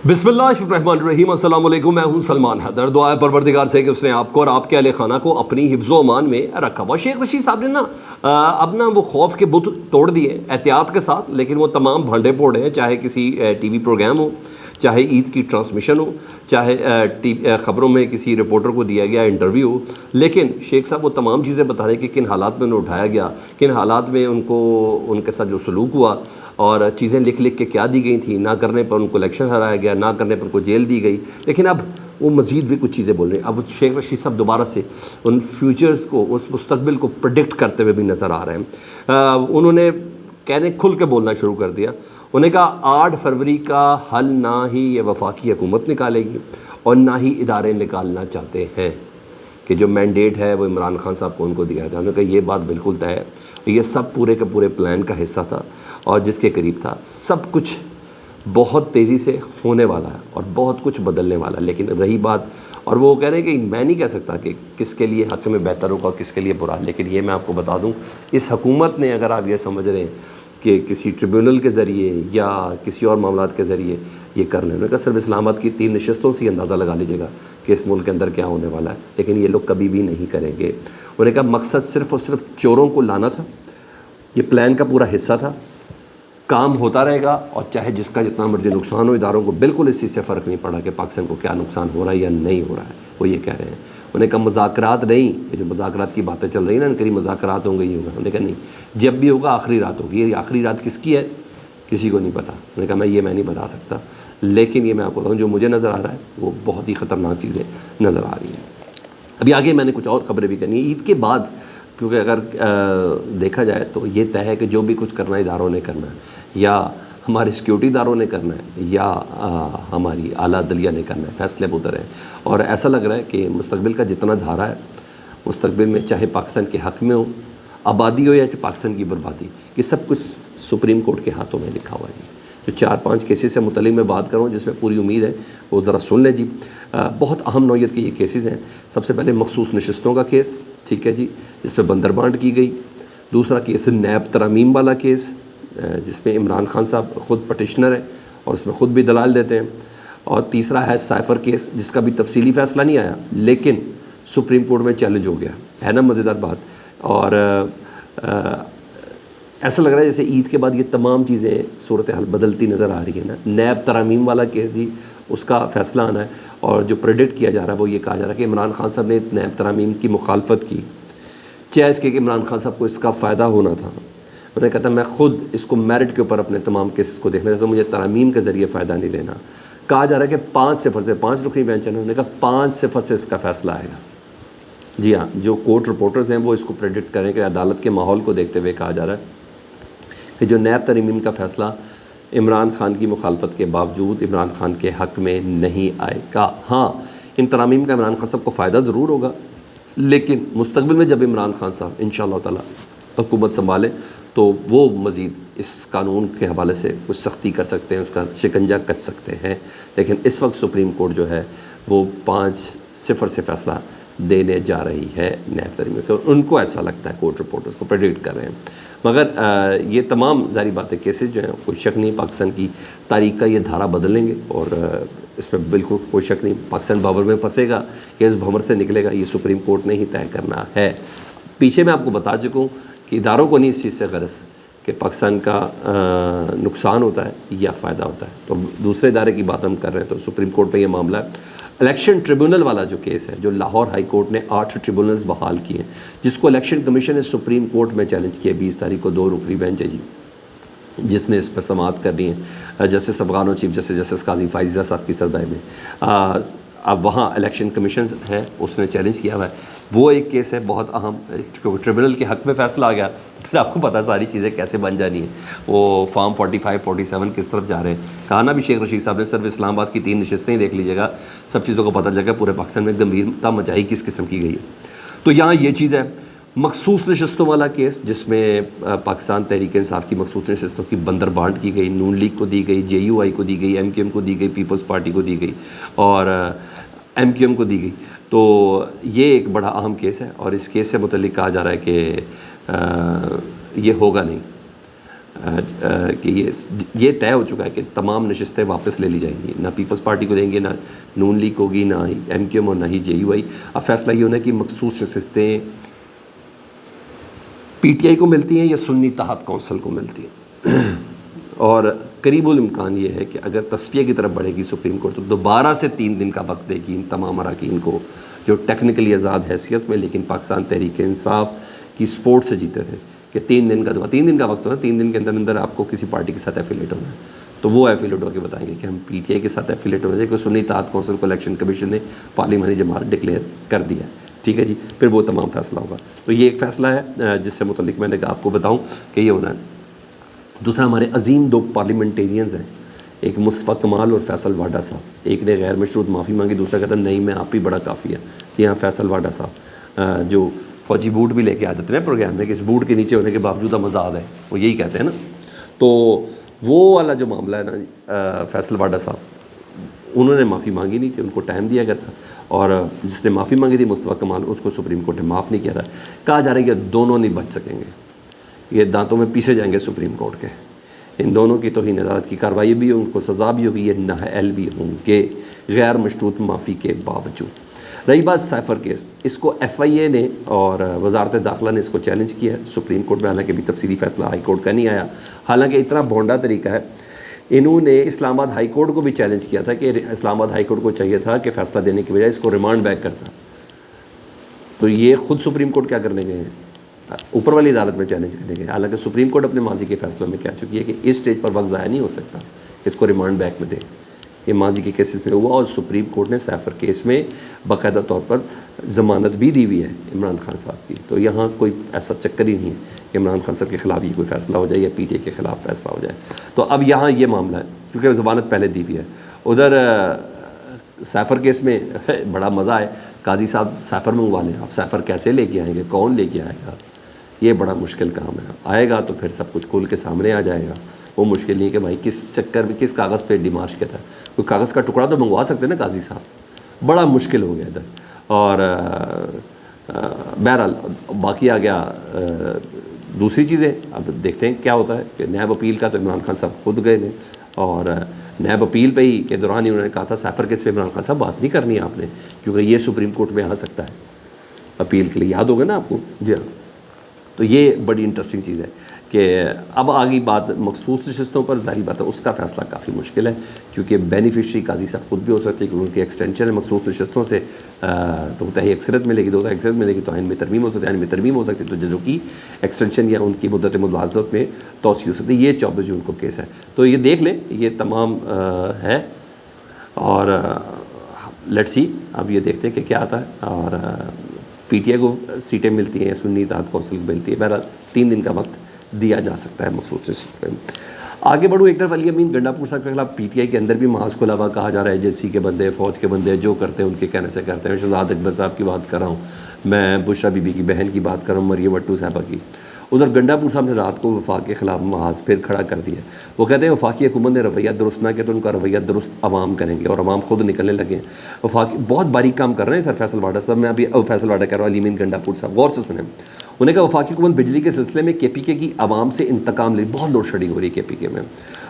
بسم اللہ الرحمن الرحیم۔ السلام علیکم، میں ہوں سلمان حیدر۔ دعا ہے پروردگار سے کہ اس نے آپ کو اور آپ کے اہل خانہ کو اپنی حفظ و امان میں رکھا ہوا۔ شیخ رشید صاحب نے اب وہ خوف کے بت توڑ دیے احتیاط کے ساتھ، لیکن وہ تمام بھانڈے پھوڑے ہیں، چاہے کسی ٹی وی پروگرام ہو، چاہے عید کی ٹرانسمیشن ہو، چاہے خبروں میں کسی رپورٹر کو دیا گیا انٹرویو ہو، لیکن شیخ صاحب وہ تمام چیزیں بتا رہے ہیں کہ کن حالات میں انہیں اٹھایا گیا، کن حالات میں ان کے ساتھ جو سلوک ہوا، اور چیزیں لکھ کے کیا دی گئی تھیں، نہ کرنے پر ان کو الیکشن ہرایا گیا، نہ کرنے پر ان کو جیل دی گئی۔ لیکن اب وہ مزید بھی کچھ چیزیں بول رہے ہیں۔ اب شیخ رشید صاحب دوبارہ سے ان فیوچرز کو، اس مستقبل کو پریڈکٹ کرتے ہوئے بھی نظر آ رہے ہیں۔ انہوں نے کھل کے بولنا شروع کر دیا۔ انہوں نے کہا 8 فروری کا حل نہ ہی یہ وفاقی حکومت نکالے گی اور نہ ہی ادارے نکالنا چاہتے ہیں، کہ جو مینڈیٹ ہے وہ عمران خان صاحب کو ان کو دیا جائے۔ انہوں نے کہا یہ بات بالکل طے ہے، یہ سب پورے کے پورے پلان کا حصہ تھا اور جس کے قریب تھا۔ سب کچھ بہت تیزی سے ہونے والا ہے اور بہت کچھ بدلنے والا ہے، لیکن رہی بات، اور وہ کہہ رہے ہیں کہ میں نہیں کہہ سکتا کہ کس کے لیے حق میں بہتر ہوگا اور کس کے لیے برا، لیکن یہ میں آپ کو بتا دوں، اس حکومت نے، اگر آپ یہ سمجھ رہے ہیں کہ کسی ٹریبیونل کے ذریعے یا کسی اور معاملات کے ذریعے یہ کر لیں، انہوں نے کہا صرف اسلام آباد کی 3 نشستوں سے اندازہ لگا لیجیے گا کہ اس ملک کے اندر کیا ہونے والا ہے، لیکن یہ لوگ کبھی بھی نہیں کریں گے۔ انہوں نے کہا مقصد صرف اور صرف چوروں کو لانا تھا، یہ پلان کا پورا حصہ تھا، کام ہوتا رہے گا، اور چاہے جس کا جتنا مرضی نقصان ہو، اداروں کو بالکل اس چیز سے فرق نہیں پڑا کہ پاکستان کو کیا نقصان ہو رہا ہے یا نہیں ہو رہا ہے، وہ یہ کہہ رہے ہیں۔ انہوں نے کہا مذاکرات نہیں، یہ جو مذاکرات کی باتیں چل رہی ہیں نا، کہیں مذاکرات ہوں گے، یہ ہوگا۔ انہوں نے کہا نہیں، جب بھی ہوگا آخری رات ہوگی۔ یہ آخری رات کس کی ہے کسی کو نہیں پتہ۔ انہوں نے کہا میں نہیں بتا سکتا، لیکن یہ میں آپ کو بتاؤں جو مجھے نظر آ رہا ہے وہ بہت ہی خطرناک چیزیں نظر آ رہی ہیں۔ ابھی آگے میں نے کچھ اور خبریں بھی کرنی ہیں عید کے بعد، کیونکہ اگر دیکھا جائے تو یہ طے ہے کہ جو بھی کچھ کرنا ہے اداروں نے کرنا ہے، یا ہمارے سیکیورٹی اداروں نے کرنا ہے، یا ہماری اعلیٰ عدلیہ نے کرنا ہے، فیصلے اب ادھر ہیں۔ اور ایسا لگ رہا ہے کہ مستقبل کا جتنا دھارا ہے، مستقبل میں چاہے پاکستان کے حق میں ہو آبادی ہو یا پاکستان کی بربادی، یہ سب کچھ سپریم کورٹ کے ہاتھوں میں لکھا ہوا ہے جی۔ جو 4-5 کیسز سے متعلق میں بات کروں، جس میں پوری امید ہے وہ ذرا سن لیں جی۔ بہت اہم نوعیت کے یہ کیسز ہیں۔ سب سے پہلے مخصوص نشستوں کا کیس، ٹھیک ہے جی، جس پہ بندربانٹ کی گئی۔ دوسرا کیس نیب ترامیم والا کیس، جس میں عمران خان صاحب خود پٹیشنر ہیں اور اس میں خود بھی دلائل دیتے ہیں۔ اور تیسرا ہے سائفر کیس، جس کا بھی تفصیلی فیصلہ نہیں آیا، لیکن سپریم کورٹ میں چیلنج ہو گیا ہے نا، مزیدار بات۔ اور ایسا لگ رہا ہے جیسے عید کے بعد یہ تمام چیزیں صورتحال بدلتی نظر آ رہی ہیں نا۔ نیب ترامیم والا کیس جی، اس کا فیصلہ آنا ہے، اور جو پریڈکٹ کیا جا رہا ہے وہ یہ کہا جا رہا ہے کہ عمران خان صاحب نے نیب ترامیم کی مخالفت کی، چاہے اس کے کہ عمران خان صاحب کو اس کا فائدہ ہونا تھا۔ انہوں نے کہا تھا میں خود اس کو میرٹ کے اوپر اپنے تمام کیسز کو دیکھنا چاہتا ہوں، مجھے ترامیم کے ذریعے فائدہ نہیں لینا۔ کہا جا رہا ہے کہ 5-0 سے 5 رکنی بینچ ہے، انہوں نے کہا 5-0 سے اس کا فیصلہ آئے گا۔ جی ہاں، جو کورٹ رپورٹرز ہیں وہ اس کو پریڈکٹ کریں کہ عدالت کے ماحول کو دیکھتے ہوئے کہا جا رہا ہے کہ جو نیب ترمیم کا فیصلہ عمران خان کی مخالفت کے باوجود عمران خان کے حق میں نہیں آئے گا۔ ہاں، ان ترامیم کا عمران خان صاحب کو فائدہ ضرور ہوگا، لیکن مستقبل میں جب عمران خان صاحب انشاءاللہ تعالی حکومت سنبھالیں تو وہ مزید اس قانون کے حوالے سے کچھ سختی کر سکتے ہیں، اس کا شکنجہ کس سکتے ہیں، لیکن اس وقت سپریم کورٹ جو ہے وہ 5-0 سے فیصلہ دینے جا رہی ہے نیب ترمیم کا۔ ان کو ایسا لگتا ہے، کورٹ رپورٹرز کو پریڈکٹ کر رہے ہیں۔ مگر یہ تمام ظاہری باتیں کیسز جو ہیں، کوئی شک نہیں پاکستان کی تاریخ کا یہ دھارا بدلیں گے، اور اس میں بالکل کوئی شک نہیں پاکستان بابر میں پھنسے گا یا اس بھنور سے نکلے گا، یہ سپریم کورٹ نے ہی طے کرنا ہے۔ پیچھے میں آپ کو بتا چکا ہوں کہ اداروں کو نہیں اس چیز سے غرض کہ پاکستان کا نقصان ہوتا ہے یا فائدہ ہوتا ہے، تو دوسرے ادارے کی بات ہم کر رہے ہیں، تو سپریم کورٹ میں یہ معاملہ ہے۔ الیکشن ٹریبونل والا جو کیس ہے، جو لاہور ہائی کورٹ نے 8 ٹریبونلز بحال کیے ہیں، جس کو الیکشن کمیشن نے سپریم کورٹ میں چیلنج کیا 20 تاریخ کو، 2 رکنی بینچ ہے جی، جس نے اس پر سماعت کرنی ہے، جسٹس افغان و چیف جسٹس قاضی فائزہ صاحب کی سربراہی میں۔ اب وہاں الیکشن کمیشن ہے، اس نے چیلنج کیا ہوا ہے، وہ ایک کیس ہے بہت اہم، کیونکہ ٹریبونل کے حق میں فیصلہ آ گیا، پھر آپ کو پتہ ساری چیزیں کیسے بن جانی ہیں، وہ فارم 45-47 کس طرف جا رہے ہیں۔ کہا نا بھی شیخ رشید صاحب نے صرف اسلام آباد کی 3 نشستیں ہی دیکھ لیجیے گا، سب چیزوں کو پتہ چل گا پورے پاکستان میں گمبھیرتا مچائی کس قسم کی گئی ہے۔ تو یہاں یہ چیز ہے، مخصوص نشستوں والا کیس، جس میں پاکستان تحریک انصاف کی مخصوص نشستوں کی بندربانٹ کی گئی، نون لیگ کو دی گئی، JUI کو دی گئی، MQM کو دی گئی، پیپلز پارٹی کو دی گئی، اور MQM کو دی گئی۔ تو یہ ایک بڑا اہم کیس ہے، اور اس کیس سے متعلق کہا جا رہا ہے کہ یہ ہوگا نہیں، کہ یہ طے ہو چکا ہے کہ تمام نشستیں واپس لے لی جائیں گی، نہ پیپلز پارٹی کو دیں گے، نہ نون لیگ ہوگی، نہ ایم کیو ایم اور نہ ہی جے یو آئی۔ اب فیصلہ یہ ہونا ہے کہ مخصوص نشستیں پی ٹی آئی کو ملتی ہیں یا سنی اتحاد کونسل کو ملتی ہیں، اور قریب الامکان یہ ہے کہ اگر تصفیہ کی طرف بڑھے گی سپریم کورٹ تو دوبارہ سے 3 دن کا وقت دے گی ان تمام اراکین کو جو ٹیکنیکلی آزاد حیثیت میں لیکن پاکستان تحریک انصاف کی سپورٹ سے جیتے تھے، کہ 3 دن کا 3 دن کا وقت ہونا، 3 دن کے اندر اندر آپ کو کسی پارٹی کے ساتھ ایفیلیٹ ہونا ہے، تو وہ ایفیلیٹ ہو کے بتائیں گے کہ ہم پی ٹی آئی کے ساتھ ایفیلیٹ ہونا چاہیے، کہ سنی اتحاد کونسل کو الیکشن کمیشن نے پارلیمانی جماعت ڈکلیئر کر دیا ہے، ٹھیک ہے جی، پھر وہ تمام فیصلہ ہوگا۔ تو یہ ایک فیصلہ ہے جس سے متعلق میں نے آپ کو بتاؤں کہ یہ ہونا ہے۔ دوسرا، ہمارے عظیم 2 پارلیمنٹیرینز ہیں، ایک مصطفیٰ کمال اور فیصل واڈا صاحب، ایک نے غیر مشروط معافی مانگی، دوسرا کہتا ہے نہیں میں آپ ہی بڑا کافی ہے۔ یہاں فیصل واڈا صاحب جو فوجی بوٹ بھی لے کے آتے تھے نا پروگرام میں کہ اس بوٹ کے نیچے ہونے کے باوجود ہم آزاد ہیں، وہ یہی کہتے ہیں نا، تو وہ والا جو معاملہ ہے نا، فیصل واڈا صاحب انہوں نے معافی مانگی نہیں تھی، ان کو ٹائم دیا گیا تھا، اور جس نے معافی مانگی تھی مصطفیٰ کمال، اس کو سپریم کورٹ نے معاف نہیں کیا تھا۔ کہا جا رہا ہے کہ دونوں نہیں بچ سکیں گے، یہ دانتوں میں پیسے جائیں گے سپریم کورٹ کے، ان دونوں کی توہین عدالت کی کارروائی بھی ان کو سزا بھی ہوگی، یہ نااہل بھی ہوں گے غیر مشروط معافی کے باوجود۔ رہی بات سائفر کیس، اس کو ایف آئی اے نے اور وزارت داخلہ نے اس کو چیلنج کیا ہے سپریم کورٹ میں، حالانکہ بھی تفصیلی فیصلہ ہائی کورٹ کا نہیں آیا، حالانکہ اتنا بھونڈا طریقہ ہے، انہوں نے اسلام آباد ہائی کورٹ کو بھی چیلنج کیا تھا کہ اسلام آباد ہائی کورٹ کو چاہیے تھا کہ فیصلہ دینے کی بجائے اس کو ریمانڈ بیک کرتا، تو یہ خود سپریم کورٹ کیا کرنے گئے ہیں، اوپر والی عدالت میں چیلنج کرنے گئے، حالانکہ سپریم کورٹ اپنے ماضی کے فیصلوں میں کہہ چکی ہے کہ اس سٹیج پر وقت ضائع نہیں ہو سکتا، اس کو ریمانڈ بیک میں دیں، یہ ماضی کے کیسز میں ہوا، اور سپریم کورٹ نے سیفر کیس میں باقاعدہ طور پر ضمانت بھی دی ہوئی ہے عمران خان صاحب کی، تو یہاں کوئی ایسا چکر ہی نہیں ہے کہ عمران خان صاحب کے خلاف یہ کوئی فیصلہ ہو جائے یا پی ٹی اے کے خلاف فیصلہ ہو جائے، تو اب یہاں یہ معاملہ ہے کیونکہ ضمانت پہلے دی ہوئی ہے۔ ادھر سیفر کیس میں بڑا مزہ ہے، قاضی صاحب سیفر منگوا لیں، آپ سیفر کیسے لے کے آئیں گے، کون لے کے آئے گا، یہ بڑا مشکل کام ہے، آئے گا تو پھر سب کچھ کھول کے سامنے آ جائے گا، وہ مشکل نہیں ہے کہ بھائی کس چکر میں کس کاغذ پہ ڈیمارش کیا تھا، کوئی کاغذ کا ٹکڑا تو منگوا سکتے ہیں نا قاضی صاحب، بڑا مشکل ہو گیا ادھر، اور بہرحال باقی آ گیا دوسری چیزیں، اب دیکھتے ہیں کیا ہوتا ہے، کہ نیب اپیل کا تو عمران خان صاحب خود گئے نے، اور نیب اپیل پہ ہی کے دوران ہی انہوں نے کہا تھا سیفر کیس پہ عمران خان صاحب بات نہیں کرنی ہے آپ نے، کیونکہ یہ سپریم کورٹ میں آ سکتا ہے اپیل کے لیے، یاد ہوگا نا آپ کو، جی ہاں، تو یہ بڑی انٹرسٹنگ چیز ہے کہ اب آگئی بات مخصوص نشستوں پر، ظاہری بات ہے اس کا فیصلہ کافی مشکل ہے، کیونکہ بینیفیشری قاضی صاحب خود بھی ہو سکتے ہیں، کیونکہ ان کی ایکسٹینشن ہے مخصوص نشستوں سے، تو متحی اکثریت ملے گی، دو اکثریت ملے گی تو آئین میں ترمیم ہو سکتی ہے، آئین میں ترمیم ہو سکتی ہے، تو ججوں کی ایکسٹینشن یا ان کی مدت ملازمت میں توسیع ہو سکتی ہے، یہ 24 جون کو کیس ہے، تو یہ دیکھ لیں، یہ تمام ہے، اور لیٹ سی اب یہ دیکھتے ہیں کہ کیا آتا ہے، اور پی ٹی آئی کو سیٹیں ملتی ہیں یا سنی اتحاد کونسل کو ملتی ہے، بہرحال 3 دن کا وقت دیا جا سکتا ہے مخصوص نشست پہ۔ آگے بڑھوں، ایک طرف علی امین گنڈا پور صاحب کے خلاف پی ٹی آئی کے اندر بھی محاذ کھلا ہوا، کہا جا رہا ہے ایجنسی کے بندے، فوج کے بندے جو کرتے ہیں ان کے کہنے سے کرتے ہیں، شہزاد اکبر صاحب کی بات کر رہا ہوں میں، بشرا بی بی کی بہن کی بات کر رہا ہوں، مریم وٹو صاحبہ کی۔ ادھر گنڈا پور صاحب نے رات کو وفاق کے خلاف محاذ پھر کھڑا کر دیا، وہ کہتے ہیں وفاقی حکومت نے رویہ درست نہ کیا تو ان کا رویہ درست عوام کریں گے، اور عوام خود نکلنے لگے ہیں، وفاقی بہت باریک کام کر رہے ہیں سر فیصل واڈا صاحب، میں ابھی فیصل واڈا کہہ رہا ہوں، علی امین گنڈا پور صاحب غور سے سنیں، انہوں نے کہا وفاقی حکومت بجلی کے سلسلے میں کے پی کے کی عوام سے انتقام لی، بہت لوڈ شیڈنگ ہو رہی ہے کے پی کے میں،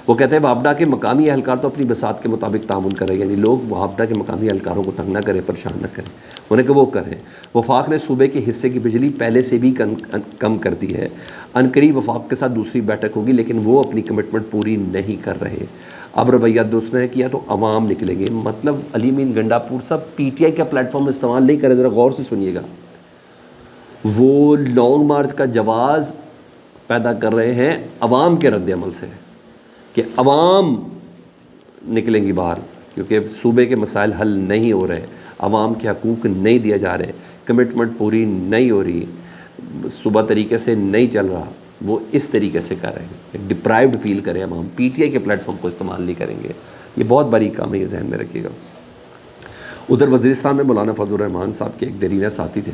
وہ کہتے ہیں وابڈا کے مقامی اہلکار تو اپنی بساط کے مطابق تعاون کریں، یعنی لوگ وابڈا کے مقامی اہلکاروں کو تنگ نہ کریں، پریشان نہ کریں، انہوں نے کہا وہ کریں، وفاق نے صوبے کے حصے کی بجلی پہلے سے بھی کم کر دی ہے، عنقریب وفاق کے ساتھ دوسری بیٹھک ہوگی لیکن وہ اپنی کمٹمنٹ پوری نہیں کر رہے، اب رویہ درست نے کیا تو عوام نکلیں گے، مطلب علی امین گنڈا پور صاحب پی ٹی آئی کا پلیٹ فارم استعمال نہیں کرے، ذرا غور سے سنیے گا، وہ لانگ مارچ کا جواز پیدا کر رہے ہیں عوام کے رد عمل سے، کہ عوام نکلیں گی باہر، کیونکہ صوبے کے مسائل حل نہیں ہو رہے، عوام کے حقوق نہیں دیا جا رہے، کمٹمنٹ پوری نہیں ہو رہی، صوبہ طریقے سے نہیں چل رہا، وہ اس طریقے سے کر رہے ہیں، ڈپرائیوڈ فیل کریں عوام، پی ٹی آئی کے پلیٹ فارم کو استعمال نہیں کریں گے، یہ بہت بڑی کام ہے، یہ ذہن میں رکھیے گا۔ ادھر وزیرستان میں مولانا فضل الرحمان صاحب کے ایک دیرینہ ساتھی تھے،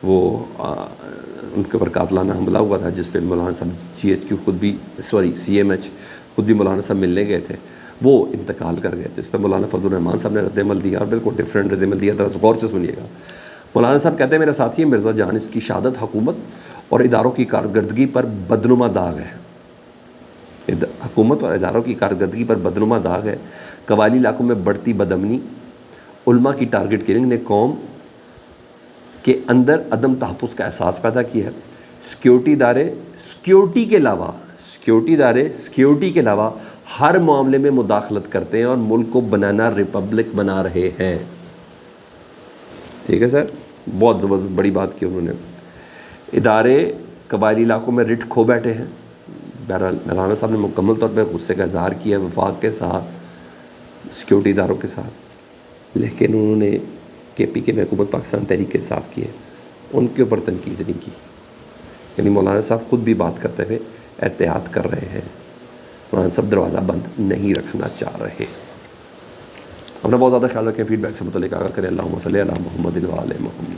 وہ ان کے اوپر قاتلانہ حملہ ہوا تھا، جس پہ مولانا صاحب سی ایم ایچ خود بھی مولانا صاحب ملنے گئے تھے، وہ انتقال کر گئے، جس پہ مولانا فضل الرحمان صاحب نے رد عمل دیا، اور بالکل ڈفرینٹ رد عمل دیا تھا، غور سے سنیے گا۔ مولانا صاحب کہتے ہیں میرا ساتھی ہے مرزا جان، اس کی شہادت حکومت اور اداروں کی کارکردگی پر بدنما داغ ہے، حکومت اور اداروں کی کارکردگی پر بدنما داغ ہے. قبائلی علاقوں میں بڑھتی بدامنی، علماء کی ٹارگٹ کلنگ نے قوم کے اندر عدم تحفظ کا احساس پیدا کیا ہے. سیکیورٹی ادارے سیکیورٹی کے علاوہ ہر معاملے میں مداخلت کرتے ہیں اور ملک کو بنانا ریپبلک بنا رہے ہیں. ٹھیک ہے سر، بہت زبردست بڑی بات کی انہوں نے. ادارے قبائلی علاقوں میں رٹ کھو بیٹھے ہیں. بہرحال مولانا صاحب نے مکمل طور پہ غصے کا اظہار کیا ہے وفاق کے ساتھ، سیکیورٹی اداروں کے ساتھ، لیکن انہوں نے کے پی کے میں حکومت پاکستان تحریک کے صاف کیے، ان کے اوپر تنقید نہیں کی. یعنی مولانا صاحب خود بھی بات کرتے ہوئے احتیاط کر رہے ہیں. مولانا صاحب دروازہ بند نہیں رکھنا چاہ رہے. اپنا بہت زیادہ خیال رکھیں. فیڈ بیک سے متعلق آگاہ کریں. اللہم صلی علی محمد و آل محمد.